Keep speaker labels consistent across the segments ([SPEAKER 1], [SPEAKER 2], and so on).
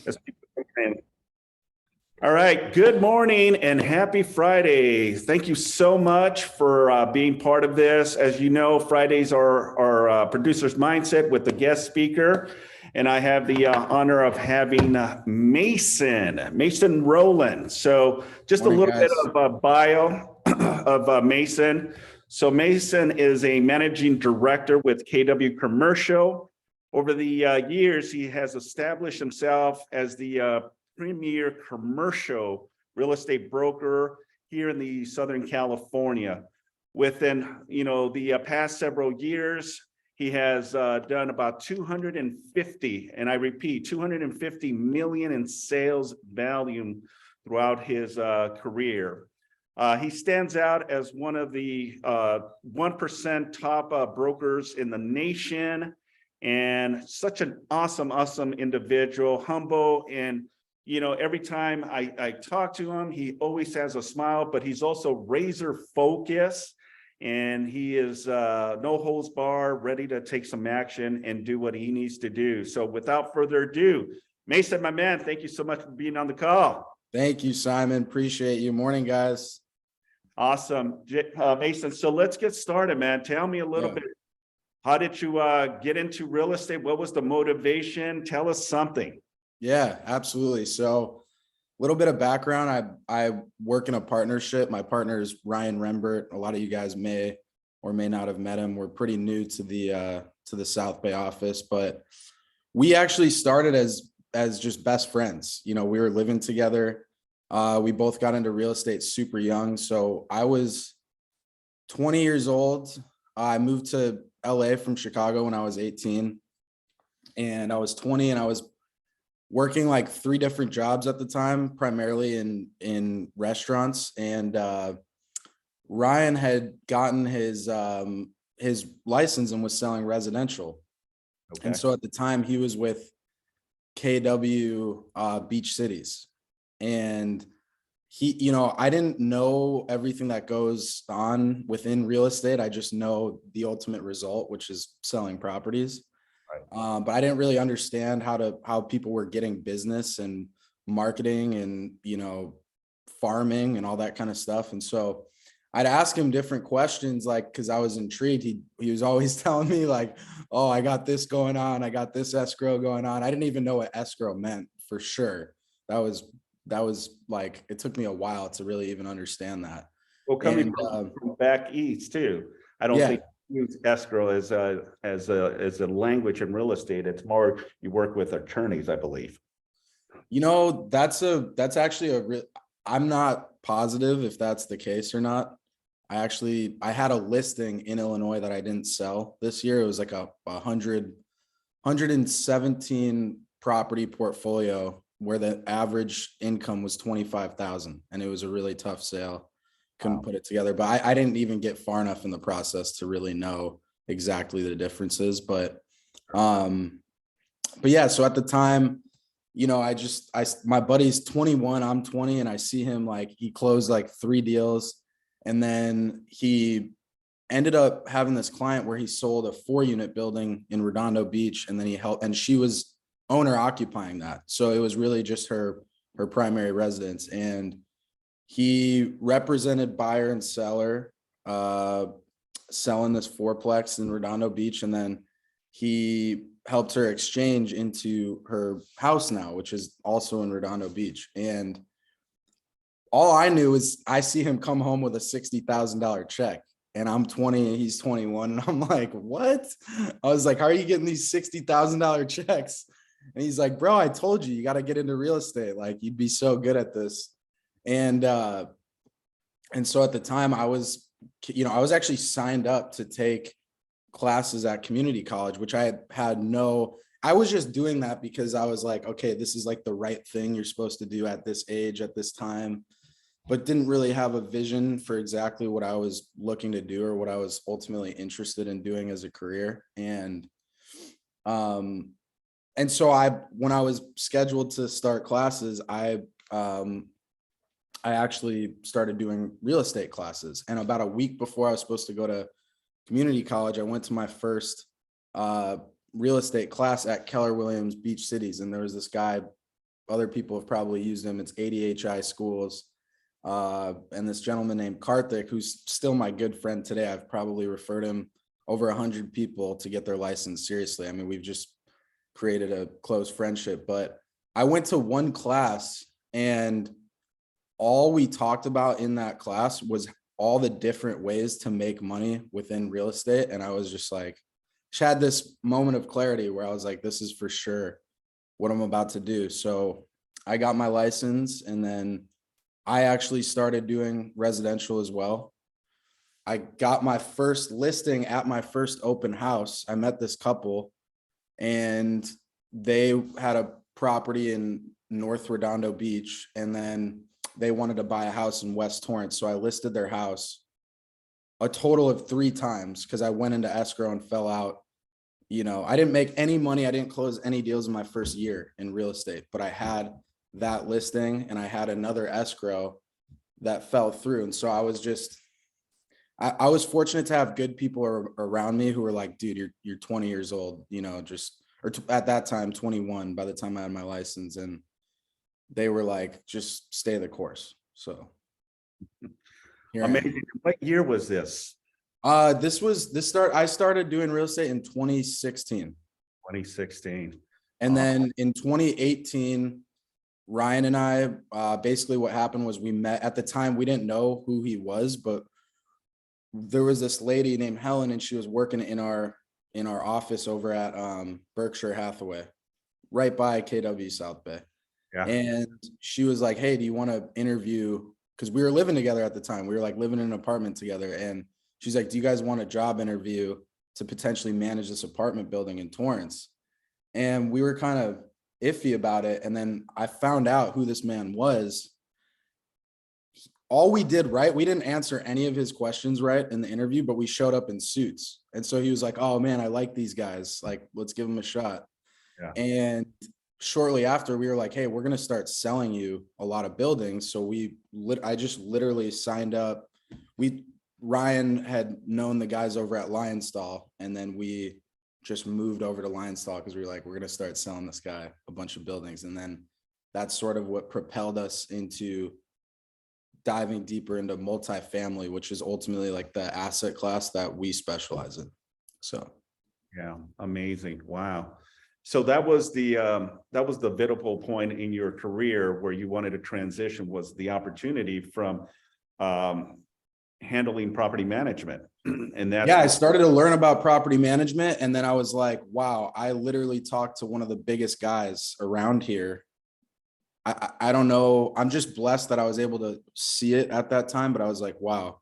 [SPEAKER 1] as people come in. All right, good morning and happy Friday. Thank you so much for being part of this. As you know, Fridays are our producer's mindset with the guest speaker. And I have the honor of having Mason Rowland. So just
[SPEAKER 2] Morning,
[SPEAKER 1] a little bit
[SPEAKER 2] guys.
[SPEAKER 1] of a bio of Mason. So Mason is a managing director with KW Commercial. Over the years, he has established himself as the premier commercial real estate broker here in the Southern California. Within, the past several years, he has done about 250, and I repeat, 250 million in sales volume throughout his career. He stands out as one of the 1% top brokers in the nation, and such an awesome individual, humble, and every time I talk to him, he always has a smile, but he's also razor focused, and he is no holds bar, ready to take some action and do what he needs to do. So without further ado, Mason, my man, thank you so much for being on the call.
[SPEAKER 2] Thank you, Simon. Appreciate you. Morning, guys.
[SPEAKER 1] Awesome. Mason, so let's get started, man. Tell me a little bit. How did you get into real estate? What was the motivation? Tell us something.
[SPEAKER 2] Yeah, absolutely. So a little bit of background. I work in a partnership. My partner is Ryan Rembert. A lot of you guys may or may not have met him. We're pretty new to the South Bay office, but we actually started as just best friends. We were living together. We both got into real estate super young. So I was 20 years old. I moved to LA from Chicago when I was 18, and I was 20, and I was working like 3 different jobs at the time, primarily in restaurants. And Ryan had gotten his license and was selling residential. Okay. And so at the time he was with KW Beach Cities, and he, I didn't know everything that goes on within real estate. I just know the ultimate result, which is selling properties. Right. But I didn't really understand how people were getting business and marketing and, farming and all that kind of stuff. And so I'd ask him different questions, like, cause I was intrigued. He was always telling me like, oh, I got this going on. I got this escrow going on. I didn't even know what escrow meant for sure. That was like, it took me a while to really even understand that.
[SPEAKER 1] Well, coming from back east too, I don't think use escrow as a language in real estate. It's more you work with attorneys, I believe.
[SPEAKER 2] That's actually I'm not positive if that's the case or not. I had a listing in Illinois that I didn't sell this year. It was like a 117 property portfolio where the average income was 25,000, and it was a really tough sale. Couldn't put it together, but I didn't even get far enough in the process to really know exactly the differences. But yeah, so at the time, my buddy's 21, I'm 20, and I see him, like, he closed like 3 deals, and then he ended up having this client where he sold a 4-unit building in Redondo Beach, and then he helped, and she was owner occupying that. So it was really just her primary residence, and he represented buyer and seller selling this 4-plex in Redondo Beach, and then he helped her exchange into her house now, which is also in Redondo Beach. And all I knew is I see him come home with a $60,000 check, and I'm 20 and he's 21, and I'm like, what? I was like, how are you getting these $60,000 checks? And he's like, bro, I told you got to get into real estate. Like, you'd be so good at this. And so at the time I was actually signed up to take classes at community college, which I was just doing that because I was like, okay, this is like the right thing you're supposed to do at this age, at this time, but didn't really have a vision for exactly what I was looking to do or what I was ultimately interested in doing as a career. And so when I was scheduled to start classes, I actually started doing real estate classes. And about a week before I was supposed to go to community college, I went to my first real estate class at Keller Williams Beach Cities. And there was this guy other people have probably used him. It's ADHI Schools. And this gentleman named Karthik, who's still my good friend today. I've probably referred him over 100 people to get their license. Seriously. I mean, we've just created a close friendship. But I went to one class, and all we talked about in that class was all the different ways to make money within real estate. And I was just like, just had this moment of clarity where I was like, this is for sure what I'm about to do. So I got my license, and then I actually started doing residential as well. I got my first listing at my first open house. I met this couple, and they had a property in North Redondo Beach, and then they wanted to buy a house in West Torrance. So I listed their house a total of 3 times because I went into escrow and fell out. You know, I didn't make any money. I didn't close any deals in my first year in real estate, but I had that listing and I had another escrow that fell through. And so I was just, I was fortunate to have good people around me who were like, dude, you're 20 years old, you know, at that time, 21 by the time I had my license. And they were like, just stay the course. So here I am.
[SPEAKER 1] Amazing. What year was this?
[SPEAKER 2] I started doing real estate in 2016.
[SPEAKER 1] 2016.
[SPEAKER 2] And then in 2018, Ryan and I, basically what happened was we met. At the time, we didn't know who he was, but there was this lady named Helen, and she was working in our office over at Berkshire Hathaway, right by KW South Bay.
[SPEAKER 1] Yeah.
[SPEAKER 2] And she was like, hey, do you want to interview? Because we were living together at the time. We were like living in an apartment together. And she's like, do you guys want a job interview to potentially manage this apartment building in Torrance? And we were kind of iffy about it. And then I found out who this man was. All we did right, we didn't answer any of his questions right in the interview, but we showed up in suits. And so he was like, oh man, I like these guys. Like, let's give them a shot.
[SPEAKER 1] Yeah.
[SPEAKER 2] And shortly after, we were like, hey, we're going to start selling you a lot of buildings. So I just literally signed up. Ryan had known the guys over at Lionstall, and then we just moved over to Lionstall because we were like, we're going to start selling this guy a bunch of buildings. And then that's sort of what propelled us into diving deeper into multifamily, which is ultimately like the asset class that we specialize in. So
[SPEAKER 1] yeah, amazing. Wow. So that was the pivotal point in your career where you wanted to transition, was the opportunity from handling property management. And that's,
[SPEAKER 2] yeah, I started to learn about property management, and then I was like, wow, I literally talked to one of the biggest guys around here. I don't know. I'm just blessed that I was able to see it at that time, but I was like, wow,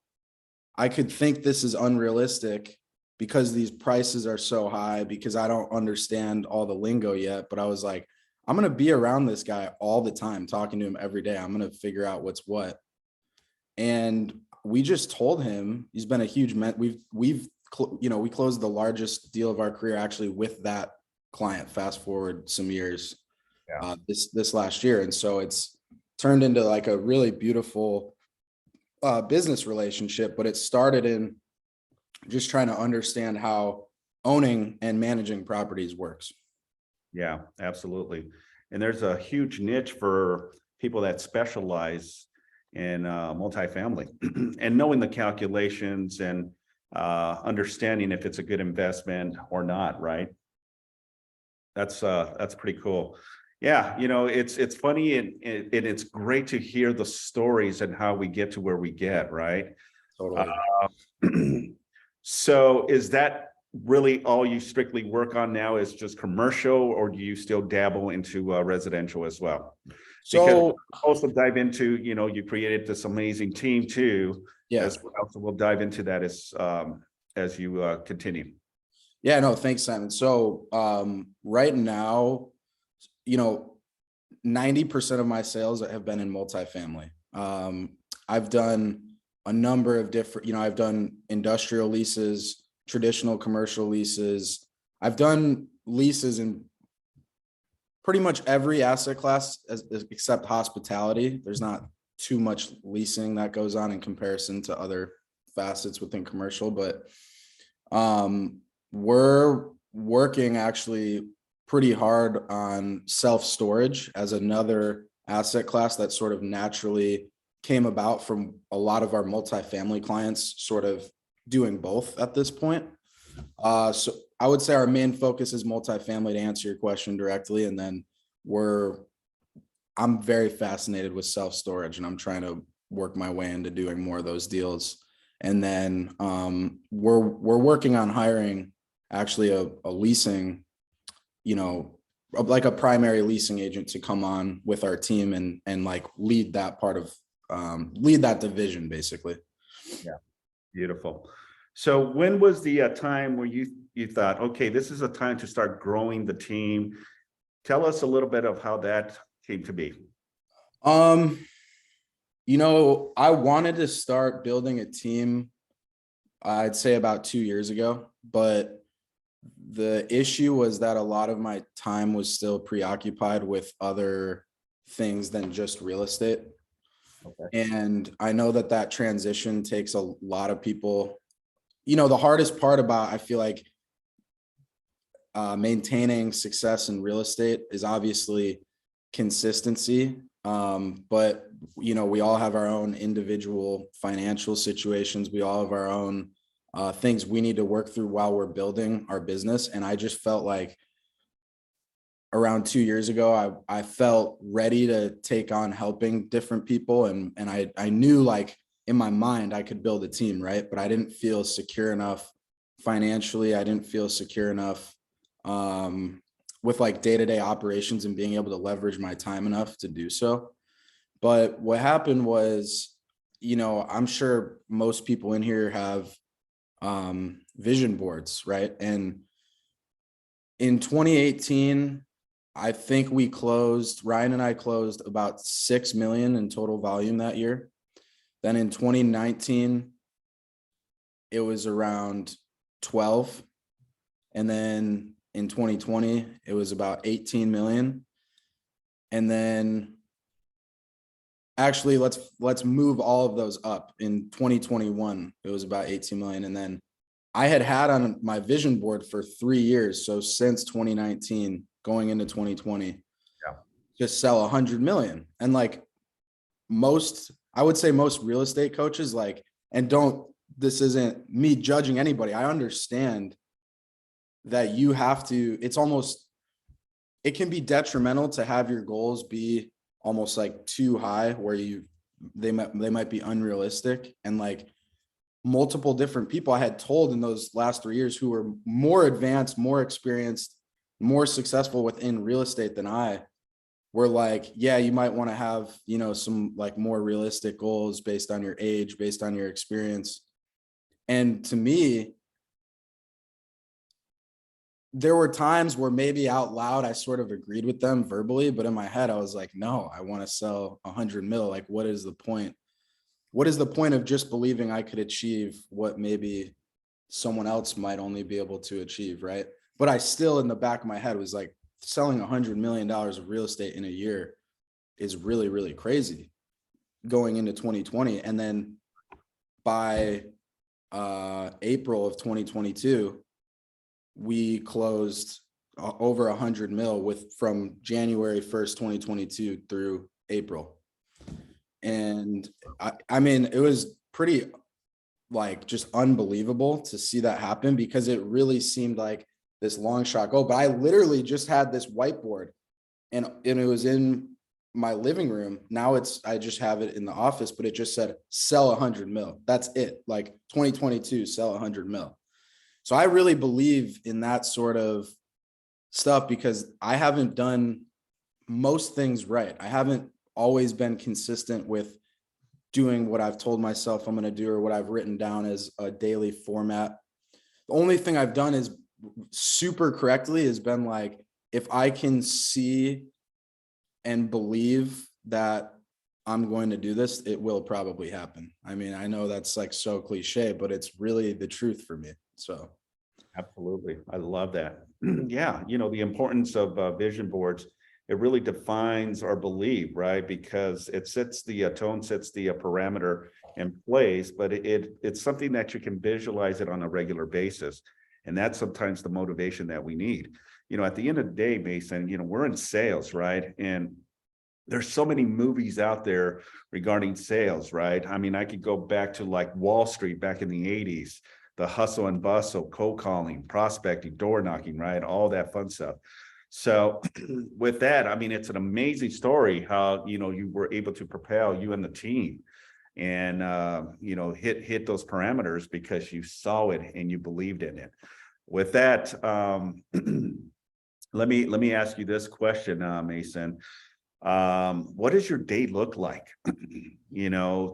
[SPEAKER 2] I could think this is unrealistic because these prices are so high, because I don't understand all the lingo yet. But I was like, I'm going to be around this guy all the time, talking to him every day. I'm going to figure out what's what. And we just told him, he's been a huge we closed the largest deal of our career actually with that client. Fast forward some years,
[SPEAKER 1] yeah.
[SPEAKER 2] This last year. And so it's turned into like a really beautiful business relationship, but it started in just trying to understand how owning and managing properties works.
[SPEAKER 1] Yeah, absolutely. And there's a huge niche for people that specialize in multifamily and knowing the calculations and understanding if it's a good investment or not, right? That's pretty cool. Yeah, you know, it's funny and it's great to hear the stories and how we get to where we get, right?
[SPEAKER 2] Totally.
[SPEAKER 1] So is that really all you strictly work on now, is just commercial, or do you still dabble into residential as well?
[SPEAKER 2] So
[SPEAKER 1] because also dive into, you know, you created this amazing team too.
[SPEAKER 2] Yeah.
[SPEAKER 1] As well. So we'll dive into that as you continue.
[SPEAKER 2] Yeah, no, thanks, Simon. So right now, you know, 90% of my sales have been in multifamily. I've done a number of different, you know, I've done industrial leases, traditional commercial leases. I've done leases in pretty much every asset class except hospitality. There's not too much leasing that goes on in comparison to other facets within commercial, but we're working actually pretty hard on self-storage as another asset class that sort of naturally came about from a lot of our multifamily clients sort of doing both at this point. So I would say our main focus is multifamily, to answer your question directly. And then I'm very fascinated with self-storage, and I'm trying to work my way into doing more of those deals. And then we're working on hiring actually a leasing, like a primary leasing agent to come on with our team and like lead that part of lead that division basically.
[SPEAKER 1] Yeah, beautiful. So when was the time where you thought, okay, this is a time to start growing the team? Tell us a little bit of how that came to be.
[SPEAKER 2] I wanted to start building a team, I'd say about 2 years ago, but the issue was that a lot of my time was still preoccupied with other things than just real estate. Okay. And I know that transition takes a lot of people. The hardest part about, I feel like, maintaining success in real estate is obviously consistency. But we all have our own individual financial situations. We all have our own things we need to work through while we're building our business. And I just felt like around 2 years ago, I felt ready to take on helping different people. And I knew, like, in my mind, I could build a team, right? But I didn't feel secure enough financially. I didn't feel secure enough with like day-to-day operations and being able to leverage my time enough to do so. But what happened was, I'm sure most people in here have vision boards, right? And in 2018, I think Ryan and I closed about 6 million in total volume that year. Then in 2019, it was around 12. And then in 2020, it was about 18 million. And then actually, let's move all of those up. In 2021, it was about 18 million. And then I had on my vision board for 3 years. So since 2019, going into 2020, just sell 100 million. And like I would say most real estate coaches, like, and this isn't me judging anybody. I understand that you have to, it can be detrimental to have your goals be almost like too high, where they might be unrealistic. And like multiple different people I had told in those last 3 years who were more advanced, more experienced, more successful within real estate than I were like, yeah, you might want to have, some like more realistic goals based on your age, based on your experience. And to me, there were times where maybe out loud, I sort of agreed with them verbally, but in my head, I was like, no, I want to sell 100 mil. Like, what is the point? What is the point of just believing I could achieve what maybe someone else might only be able to achieve, right? But I still, in the back of my head, was like, selling $100 million of real estate in a year is really, really crazy going into 2020. And then by April of 2022, we closed over 100 mil from January 1st, 2022 through April. And I mean, it was pretty like just unbelievable to see that happen, because it really seemed like this long shot goal. But I literally just had this whiteboard and it was in my living room. Now I just have it in the office, but it just said sell 100 mil. That's it. Like 2022, sell 100 mil. So I really believe in that sort of stuff, because I haven't done most things right. I haven't always been consistent with doing what I've told myself I'm going to do, or what I've written down as a daily format. The only thing I've done is super correctly has been like, if I can see and believe that I'm going to do this, it will probably happen. I mean, I know that's like so cliche, but it's really the truth for me. So.
[SPEAKER 1] Absolutely. I love that. Yeah. The importance of vision boards, it really defines our belief, right? Because it sets the tone, sets the parameter in place, but it's something that you can visualize it on a regular basis. And that's sometimes the motivation that we need. at the end of the day, Mason, we're in sales, right? And there's so many movies out there regarding sales, right? I mean, I could go back to like Wall Street back in the 80s, the hustle and bustle, cold calling, prospecting, door knocking, right? All that fun stuff. So with that, I mean, it's an amazing story how, you were able to propel you and the team and, hit those parameters because you saw it and you believed in it. With that, let me ask you this question, Mason. What does your day look like?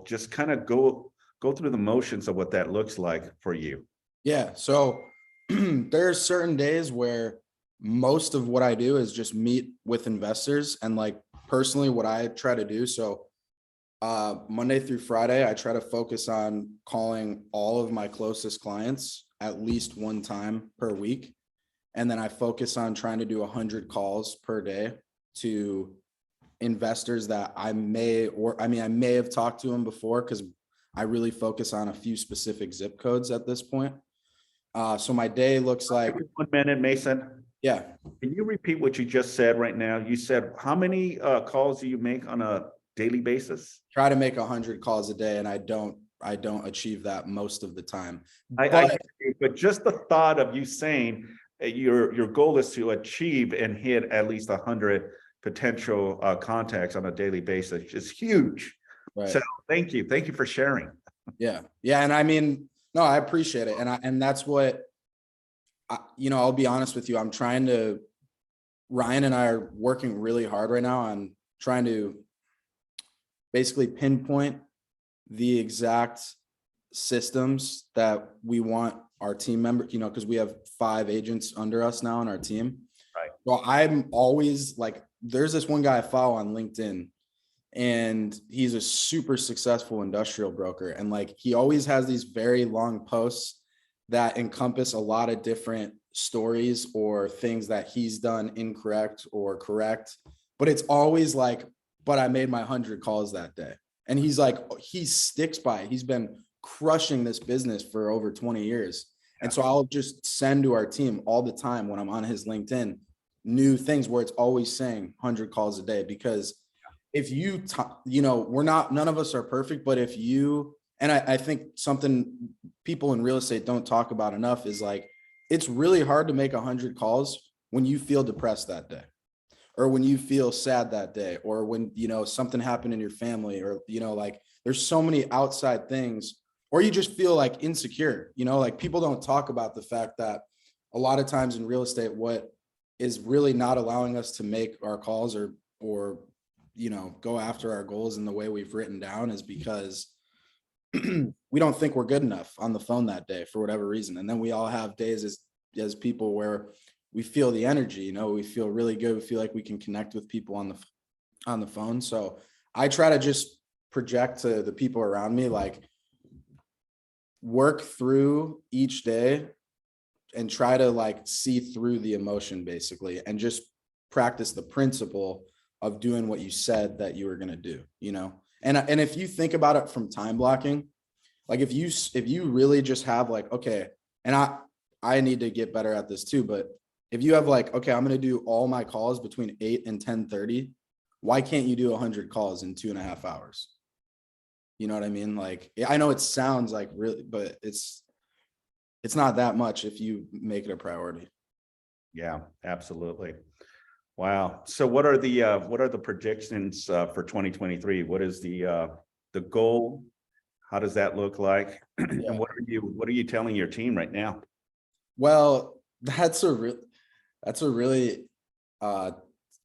[SPEAKER 1] Just kind of go through the motions of what that looks like for you.
[SPEAKER 2] Yeah. So there's certain days where most of what I do is just meet with investors and like personally what I try to do. So Monday through Friday, I try to focus on calling all of my closest clients at least one time per week. And then I focus on trying to do 100 calls per day to investors that I may have talked to them before because I really focus on a few specific zip codes at this point. So my day looks like
[SPEAKER 1] 1 minute, Mason.
[SPEAKER 2] Yeah.
[SPEAKER 1] Can you repeat what you just said right now? You said how many calls do you make on a daily basis?
[SPEAKER 2] Try to make 100 calls a day, and I don't achieve that most of the time.
[SPEAKER 1] But just the thought of you saying your goal is to achieve and hit at least 100 potential contacts on a daily basis is huge.
[SPEAKER 2] Right.
[SPEAKER 1] So thank you for sharing.
[SPEAKER 2] Yeah, and I mean, no, I appreciate it, and that's what I'll be honest with you. Ryan and I are working really hard right now on trying to basically pinpoint the exact systems that we want our team members, because we have 5 agents under us now on our team.
[SPEAKER 1] Right.
[SPEAKER 2] Well, I'm always like, there's this one guy I follow on LinkedIn, and he's a super successful industrial broker. And like, he always has these very long posts that encompass a lot of different stories or things that he's done incorrect or correct. But it's always like, but I made my 100 calls that day. And he's like, he sticks by it. He's been crushing this business for over 20 years. And so I'll just send to our team all the time when I'm on his LinkedIn, new things where it's always saying 100 calls a day. Because if none of us are perfect, but if you, and I think something people in real estate don't talk about enough is like, it's really hard to make 100 calls when you feel depressed that day, or when you feel sad that day, or when, something happened in your family, or, like there's so many outside things, or you just feel like insecure, like people don't talk about the fact that a lot of times in real estate, what is really not allowing us to make our calls or, go after our goals in the way we've written down is because we don't think we're good enough on the phone that day for whatever reason. And then we all have days as people where we feel the energy, we feel really good. We feel like we can connect with people on the phone. So I try to just project to the people around me, like work through each day and try to like see through the emotion basically, and just practice the principle of doing what you said that you were going to do, And if you think about it from time blocking, like if you really just have like, okay, and I need to get better at this too, but if you have like, okay, I'm going to do all my calls between 8 and 10:30, why can't you do 100 calls in 2.5 hours? You know what I mean? Like, I know it sounds like really, but it's not that much if you make it a priority.
[SPEAKER 1] Yeah, absolutely. Wow. So what are the predictions for 2023? What is the goal? How does that look like?
[SPEAKER 2] Yeah.
[SPEAKER 1] And what are you telling your team right now?
[SPEAKER 2] Well, that's a really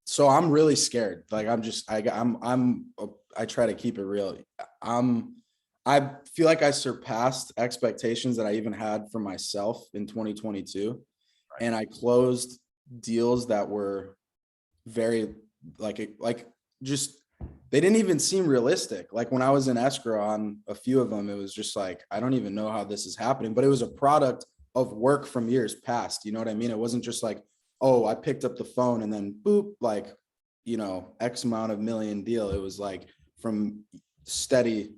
[SPEAKER 2] so I'm really scared. Like I try to keep it real. I feel like I surpassed expectations that I even had for myself in 2022. Right. And I closed deals that were very just, they didn't even seem realistic. Like when I was in escrow on a few of them, it was just like, I don't even know how this is happening, but it was a product of work from years past. You know what I mean? It wasn't just like, oh, I picked up the phone and then boop, like, X amount of million deal. It was like from steady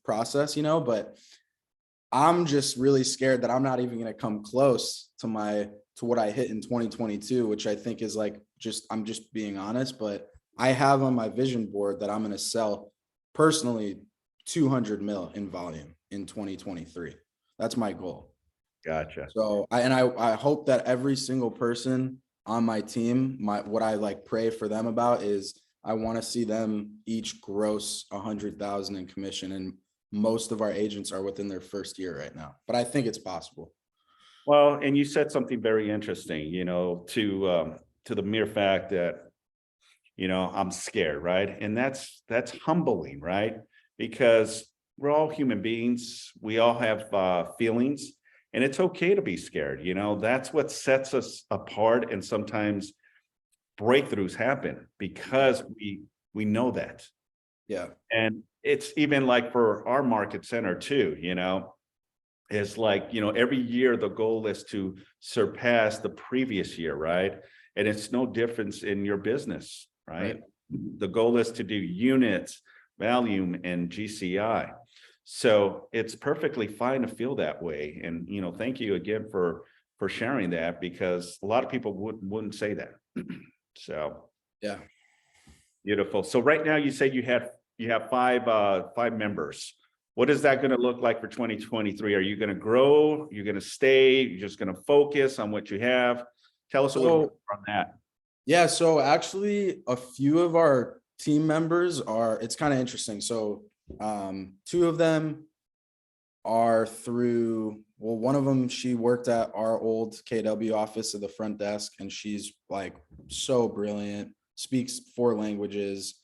[SPEAKER 2] process, but I'm just really scared that I'm not even going to come close to my to what I hit in 2022, which I think is like, I'm just being honest, but I have on my vision board that I'm going to sell personally 200 mil in volume in 2023. That's my goal.
[SPEAKER 1] Gotcha.
[SPEAKER 2] So I hope that every single person on my team, what I like pray for them about is I want to see them each gross 100,000 in commission. And most of our agents are within their first year right now, but I think it's possible.
[SPEAKER 1] Well, and you said something very interesting, to the mere fact that, I'm scared, right? And that's humbling, right? Because we're all human beings. We all have feelings, and it's okay to be scared. That's what sets us apart. And sometimes breakthroughs happen because we know that.
[SPEAKER 2] Yeah.
[SPEAKER 1] And it's even like for our market center too, it's like, every year the goal is to surpass the previous year, right? And it's no difference in your business, right? The goal is to do units, volume, and GCI. So it's perfectly fine to feel that way. And, thank you again for sharing that, because a lot of people wouldn't say that. So,
[SPEAKER 2] yeah.
[SPEAKER 1] Beautiful. So right now you said you have five members. What is that going to look like for 2023? Are you going to grow? You're going to stay? You're just going to focus on what you have? Tell us a little bit on that.
[SPEAKER 2] Yeah. So actually a few of our team members it's kind of interesting. So two of them are through, well, one of them, she worked at our old KW office at the front desk, and she's like so brilliant, speaks 4 languages,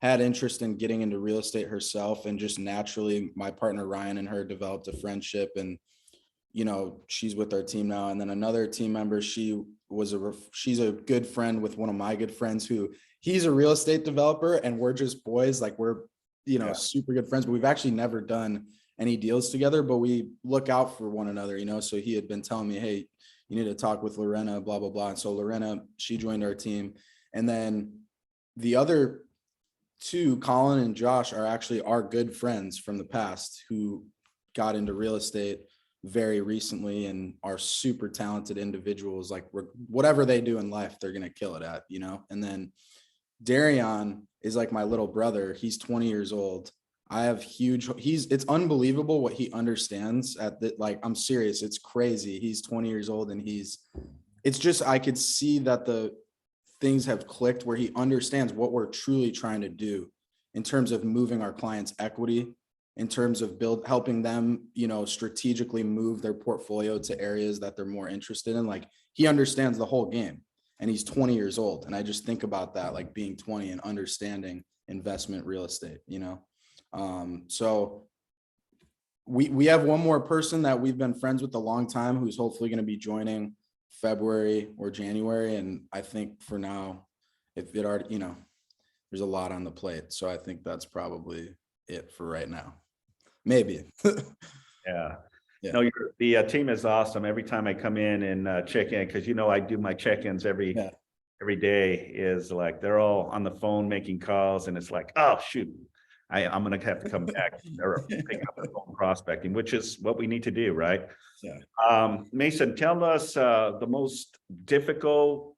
[SPEAKER 2] had interest in getting into real estate herself, and just naturally my partner Ryan and her developed a friendship, and she's with our team now. And then another team member, she's a good friend with one of my good friends who he's a real estate developer, and we're just boys, like we're super good friends, but we've actually never done any deals together, but we look out for one another, so he had been telling me, hey, you need to talk with Lorena, blah, blah, blah. And so Lorena, she joined our team. And then the other 2, Colin and Josh, are actually our good friends from the past who got into real estate very recently and are super talented individuals. Like whatever they do in life, they're going to kill it at, And then Darion is like my little brother. He's 20 years old. It's unbelievable what he understands I'm serious. It's crazy. He's 20 years old, and it's just, I could see that the things have clicked where he understands what we're truly trying to do in terms of moving our clients' equity, in terms of helping them, strategically move their portfolio to areas that they're more interested in. Like he understands the whole game, and he's 20 years old. And I just think about that, like being 20 and understanding investment real estate, so we have one more person that we've been friends with a long time, who's hopefully going to be joining February or January. And I think for now, if it already, there's a lot on the plate. So I think that's probably it for right now. Maybe.
[SPEAKER 1] Yeah.
[SPEAKER 2] Yeah.
[SPEAKER 1] No, the team is awesome. Every time I come in and check in, because I do my check-ins every day, is like they're all on the phone making calls, and it's like, oh shoot, I'm gonna have to come back or pick up the phone prospecting, which is what we need to do, right?
[SPEAKER 2] Yeah.
[SPEAKER 1] Mason, tell us the most difficult,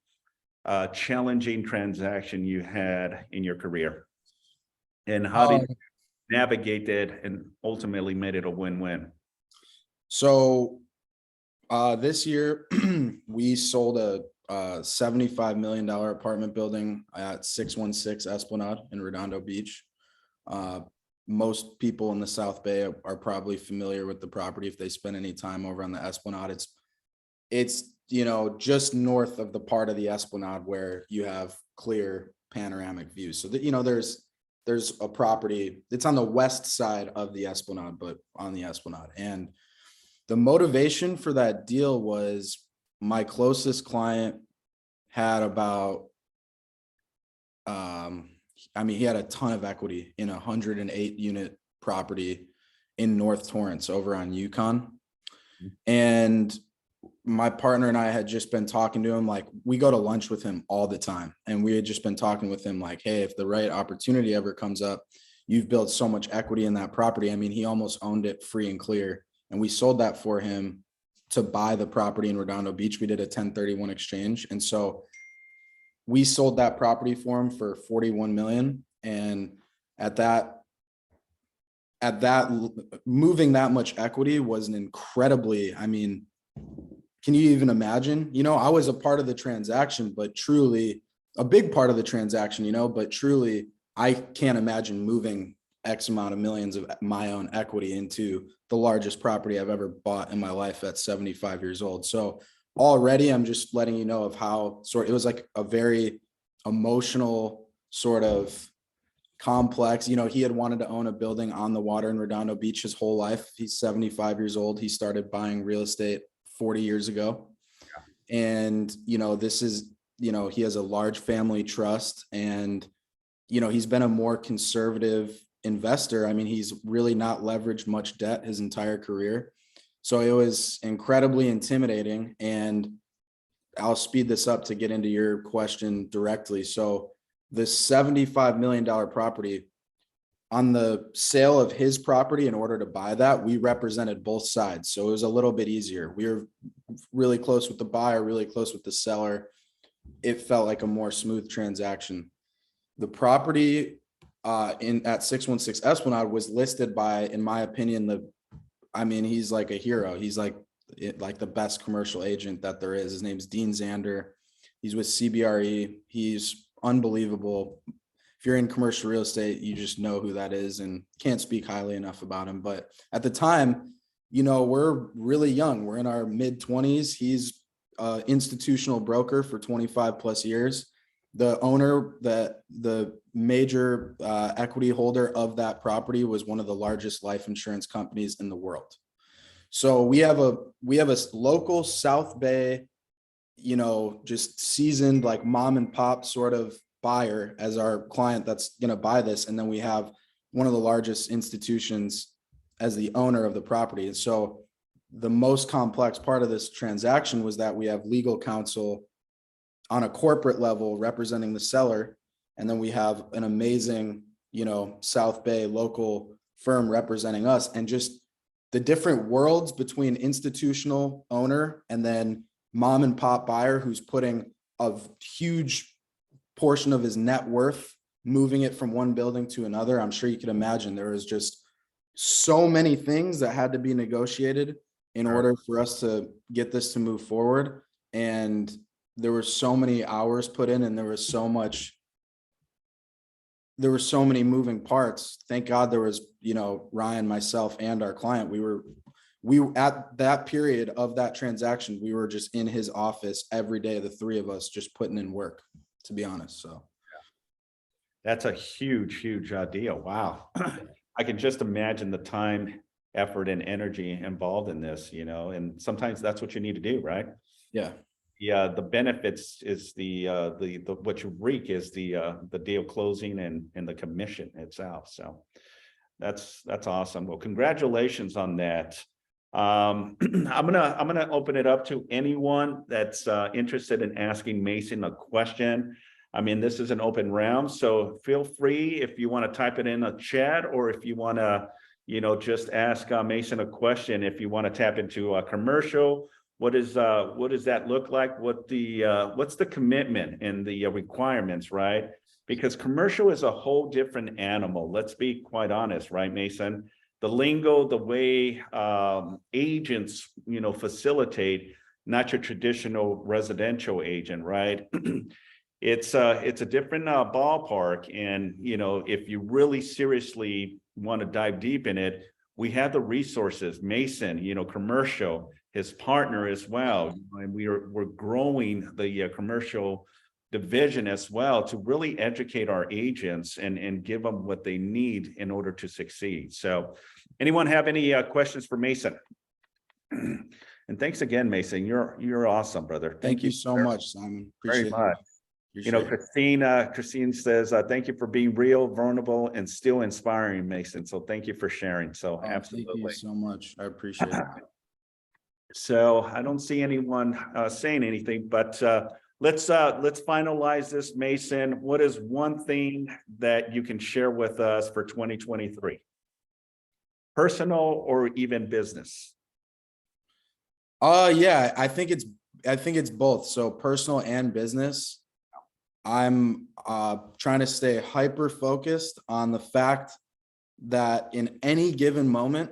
[SPEAKER 1] challenging transaction you had in your career, and how did you navigate it and ultimately made it a win-win?
[SPEAKER 2] So this year we sold a $75 million apartment building at 616 Esplanade in Redondo Beach. Most people in the South Bay are probably familiar with the property if they spend any time over on the Esplanade. It's just north of the part of the Esplanade where you have clear panoramic views. So that there's a property. It's on the west side of the Esplanade, but on the Esplanade. And the motivation for that deal was my closest client had about he had a ton of equity in a 108 unit property in North Torrance over on Yukon. And my partner and I had just been talking to him, like we go to lunch with him all the time. And we had just been talking with him like, hey, if the right opportunity ever comes up, you've built so much equity in that property. I mean, he almost owned it free and clear. And we sold that for him to buy the property in Redondo Beach. We did a 1031 exchange. And so we sold that property for him for 41 million. And at that, moving that much equity was an incredibly, I mean, can you even imagine? You know, I was a part of the transaction, but truly a big part of the transaction, you know, but truly I can't imagine moving X amount of millions of my own equity into the largest property I've ever bought in my life at 75 years old. So already I'm just letting you know of how it was like a very emotional sort of complex. You know, he had wanted to own a building on the water in Redondo Beach his whole life. He's 75 years old. He started buying real estate 40 years ago. And, you know, this is, you know, he has a large family trust, and, you know, he's been a more conservative investor. I mean, he's really not leveraged much debt his entire career. So it was incredibly intimidating. And I'll speed this up to get into your question directly. So this $75 million property, on the sale of his property, in order to buy that, we represented both sides. So it was a little bit easier. We were really close with the buyer, really close with the seller. It felt like a more smooth transaction. The property at 616 Esplanade was listed by, in my opinion, he's like a hero. He's like the best commercial agent that there is. His name's Dean Zander. He's with CBRE. He's unbelievable. If you're in commercial real estate, you just know who that is, and can't speak highly enough about him. But at the time, you know, we're really young. We're in our mid-20s. He's an institutional broker for 25 plus years. The owner, the major equity holder of that property, was one of the largest life insurance companies in the world. So we have a local South Bay, you know, just seasoned, like mom and pop sort of buyer as our client that's going to buy this. And then we have one of the largest institutions as the owner of the property. And so the most complex part of this transaction was that we have legal counsel on a corporate level representing the seller. And then we have an amazing, you know, South Bay local firm representing us, and just the different worlds between institutional owner and then mom and pop buyer who's putting a huge portion of his net worth, moving it from one building to another. I'm sure you can imagine there was just so many things that had to be negotiated in order for us to get this to move forward. And there were so many hours put in, and there was so many moving parts. Thank God there was, you know, Ryan, myself, and our client. We at that period of that transaction, we were just in his office every day, the three of us, just putting in work, to be honest. So
[SPEAKER 1] that's a huge deal. Wow. I can just imagine the time, effort, and energy involved in this, you know, and sometimes that's what you need to do, right?
[SPEAKER 2] Yeah.
[SPEAKER 1] The benefits is the what you reap is the deal closing and the commission itself. So that's awesome. Well, congratulations on that. I'm gonna open it up to anyone that's interested in asking Mason a question. I mean, this is an open round, so feel free if you want to type it in a chat, or if you want to, you know, just ask Mason a question. If you want to tap into a commercial, what does that look like? What's the commitment and the requirements, right? Because commercial is a whole different animal. Let's be quite honest, right, Mason? The lingo, the way agents, you know, facilitate, not your traditional residential agent, right? It's a different ballpark. And, you know, if you really seriously want to dive deep in it, we have the resources. Mason, you know, commercial, his partner as well. And we're growing the commercial division as well to really educate our agents and give them what they need in order to succeed. So anyone have any questions for Mason? And thanks again, Mason. You're awesome, brother.
[SPEAKER 2] Thank you so much, Simon.
[SPEAKER 1] Very much. You know, Christine says, thank you for being real, vulnerable, and still inspiring, Mason. So thank you for sharing. So absolutely.
[SPEAKER 2] Thank you so much. I appreciate it.
[SPEAKER 1] So I don't see anyone saying anything, but let's finalize this, Mason. What is one thing that you can share with us for 2023? Personal or even business?
[SPEAKER 2] Yeah, I think it's both. So personal and business. I'm trying to stay hyper focused on the fact that in any given moment,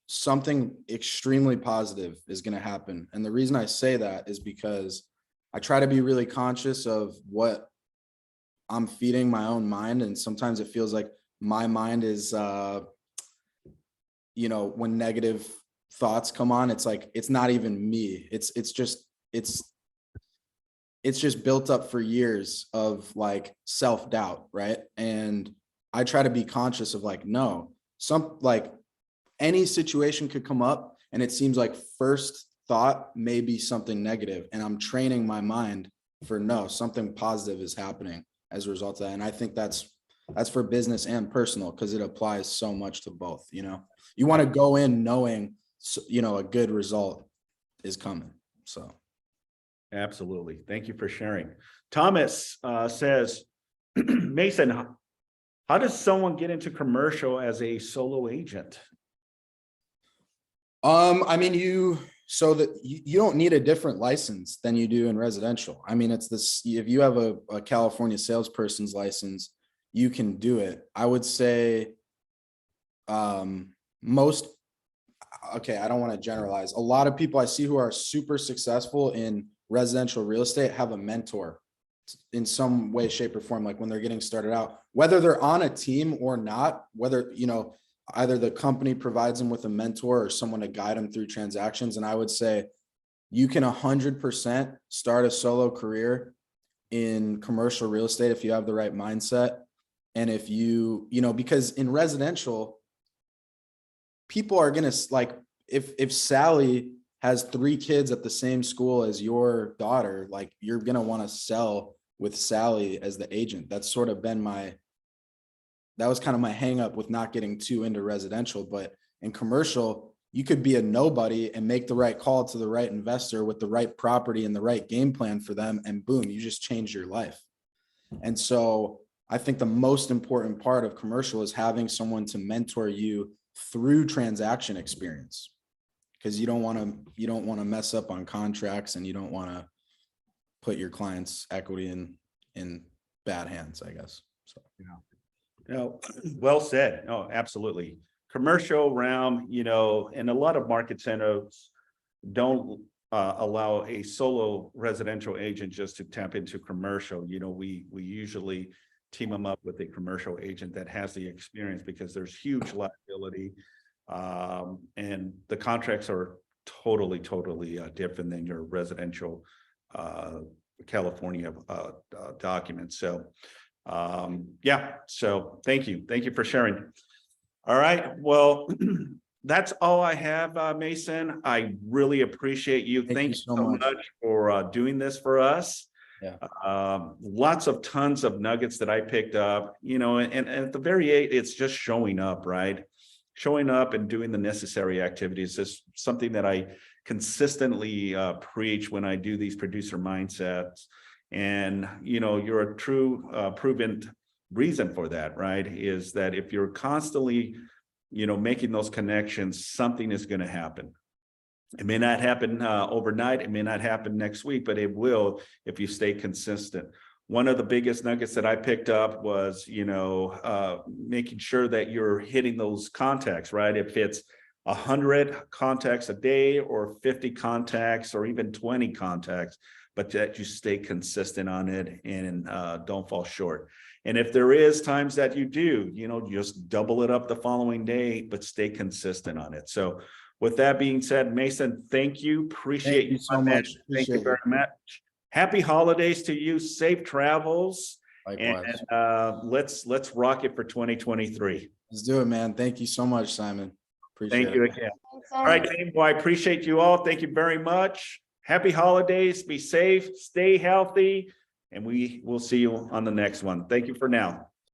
[SPEAKER 2] something extremely positive is going to happen. And the reason I say that is because I try to be really conscious of what I'm feeding my own mind. And sometimes it feels like my mind is, when negative thoughts come on, it's like, it's not even me. It's just built up for years of like self-doubt, right? And I try to be conscious of like, no, any situation could come up and it seems like first thought may be something negative, and I'm training my mind for no, something positive is happening as a result of that. And I think that's for business and personal, because it applies so much to both. You want to go in knowing, a good result is coming. So
[SPEAKER 1] Absolutely. Thank you for sharing. Thomas says, Mason, how does someone get into commercial as a solo agent?
[SPEAKER 2] I mean, you don't need a different license than you do in residential. I mean, it's this, if you have a California salesperson's license, you can do it. I would say most, okay, I don't want to generalize. A lot of people I see who are super successful in residential real estate have a mentor in some way, shape, or form, like when they're getting started out, whether they're on a team or not, whether, either the company provides them with a mentor or someone to guide them through transactions. And I would say you can 100% start a solo career in commercial real estate if you have the right mindset. And if because in residential, people are going to, like, if Sally has 3 kids at the same school as your daughter, like, you're going to want to sell with Sally as the agent. That's sort of been that was kind of my hang up with not getting too into residential. But in commercial, you could be a nobody and make the right call to the right investor with the right property and the right game plan for them. And boom, you just change your life. And so I think the most important part of commercial is having someone to mentor you through transaction experience, because you don't want to mess up on contracts, and you don't want to put your client's equity in bad hands, I guess. So,
[SPEAKER 1] Well said. Oh, absolutely. Commercial realm, and a lot of market centers don't allow a solo residential agent just to tap into commercial. We usually team them up with a commercial agent that has the experience, because there's huge liability, and the contracts are totally different than your residential California documents. So so thank you for sharing. All right, well, that's all I have, Mason. I really appreciate you. Thank you so much for doing this for us.
[SPEAKER 2] Yeah.
[SPEAKER 1] Lots of tons of nuggets that I picked up, and at the very end, it's just showing up, right? Showing up and doing the necessary activities is something that I consistently preach when I do these producer mindsets. And, you're a true proven reason for that, right? Is that if you're constantly, making those connections, something is going to happen. It may not happen overnight. It may not happen next week, but it will if you stay consistent. One of the biggest nuggets that I picked up was, making sure that you're hitting those contacts, right? If it's 100 contacts a day, or 50 contacts, or even 20 contacts, but that you stay consistent on it and don't fall short. And if there is times that you do, just double it up the following day, but stay consistent on it. So with that being said, Mason, thank you. Appreciate you so much. Thank you very much. Happy holidays to you. Safe travels. Likewise. And let's rock it for 2023.
[SPEAKER 2] Let's do it, man. Thank you so much, Simon. Appreciate it.
[SPEAKER 1] Thank you again. All right, team. Well, I appreciate you all. Thank you very much. Happy holidays. Be safe. Stay healthy. And we will see you on the next one. Thank you for now.